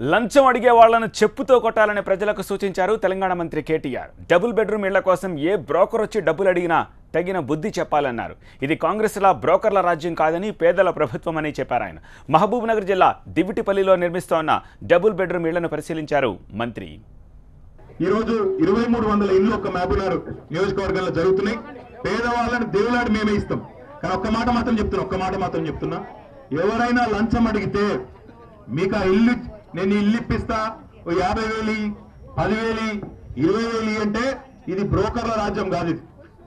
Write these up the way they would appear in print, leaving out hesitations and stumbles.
లంచం అడిగే వాళ్లను చెప్పుతో కొట్టాలని ప్రజలకు సూచించారు తెలంగాణ మంత్రి కేటీఆర్. డబుల్ బెడ్రూమ్ ఇళ్ల కోసం ఏ బ్రోకర్ వచ్చి డబ్బులు అడిగినా తగిన బుద్ధి చెప్పాలన్నారు. ఇది కాంగ్రెస్లా బ్రోకర్ల రాజ్యం కాదని పేదల ప్రభుత్వం అని చెప్పారు ఆయన. మహబూబ్నగర్ జిల్లా దివిటిపల్లిలో నిర్మిస్తోన్న డబుల్ బెడ్రూమ్ ఇళ్లను పరిశీలించారు మంత్రి. ఈ రోజు 2300 ఇళ్ళు ఒక మహబూబ్నగర్ నియోజకవర్గంలో జరుగుతున్నాయి. పేదవాళ్ళని దేవులాడి మేమే ఇస్తాం. కానీ ఒక్క మాట మాత్రం చెప్తున్నా, ఎవరైనా లంచం అడిగితే మీకు ఆ ఇల్లు నేను ఇల్లు ఇప్పిస్తా 50,000 10,000 20,000 అంటే ఇది బ్రోకర్ల రాజ్యం కాదు. ఇది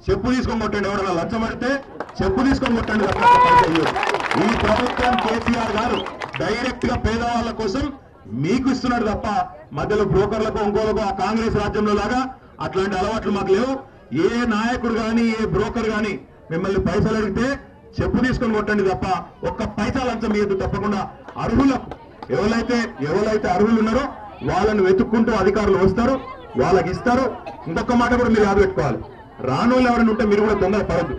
చెప్పు తీసుకొని కొట్టండి. ఎవరైనా లంచం అడిగితే చెప్పు తీసుకొని కొట్టండి. ఈ ప్రభుత్వం కేసీఆర్ గారు డైరెక్ట్ గా పేదవాళ్ళ కోసం మీకు ఇస్తున్నాడు తప్ప మధ్యలో బ్రోకర్లకు ఇంకోలకు ఆ కాంగ్రెస్ రాజ్యంలో లాగా అట్లాంటి అలవాట్లు మాకు లేవు. ఏ నాయకుడు గాని ఏ బ్రోకర్ గాని మిమ్మల్ని పైసలు అడిగితే చెప్పు తీసుకొని కొట్టండి తప్ప ఒక్క పైసా లంచం ఇవ్వద్దు. తప్పకుండా అర్హులకు ఎవరైతే అర్హులు ఉన్నారో వాళ్ళని వెతుక్కుంటూ అధికారులు వస్తారు, వాళ్ళకి ఇస్తారు. ఇంకొక మాట కూడా మీరు యాద పెట్టుకోవాలి, రానోళ్ళు ఎవరైనా ఉంటే మీరు కూడా తొందర పడద్దు.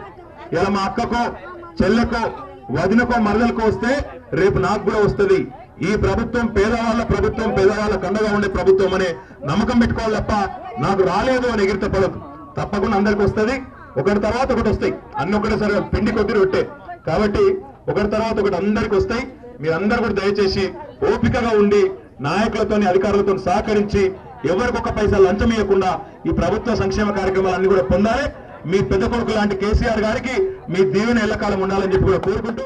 ఇలా మా అక్కకో చెల్లెకో వదినకో మరదలకో వస్తే రేపు నాకు కూడా వస్తుంది. ఈ ప్రభుత్వం పేదవాళ్ళ ప్రభుత్వం, పేదవాళ్ళకు అండగా ఉండే ప్రభుత్వం అనే నమ్మకం పెట్టుకోవాలి తప్ప నాకు రాలేదు అని ఎగిరితే పడదు. తప్పకుండా అందరికి వస్తుంది. ఒకటి తర్వాత ఒకటి వస్తాయి. అన్ని ఒకటేసారి పిండి కొద్ది రొట్టే కాబట్టి ఒకటి తర్వాత ఒకటి అందరికి వస్తాయి. మీరందరూ కూడా దయచేసి ఓపికగా ఉండి నాయకులతోని అధికారులతో సహకరించి ఎవరికొక పైసా లంచం ఇవ్వకుండా ఈ ప్రభుత్వ సంక్షేమ కార్యక్రమాలన్నీ కూడా పొందాలి. మీ పెద్ద కొడుకు లాంటి కేసీఆర్ గారికి మీ దీవెన ఎల్లకాలం ఉండాలని చెప్పి కూడా కోరుకుంటూ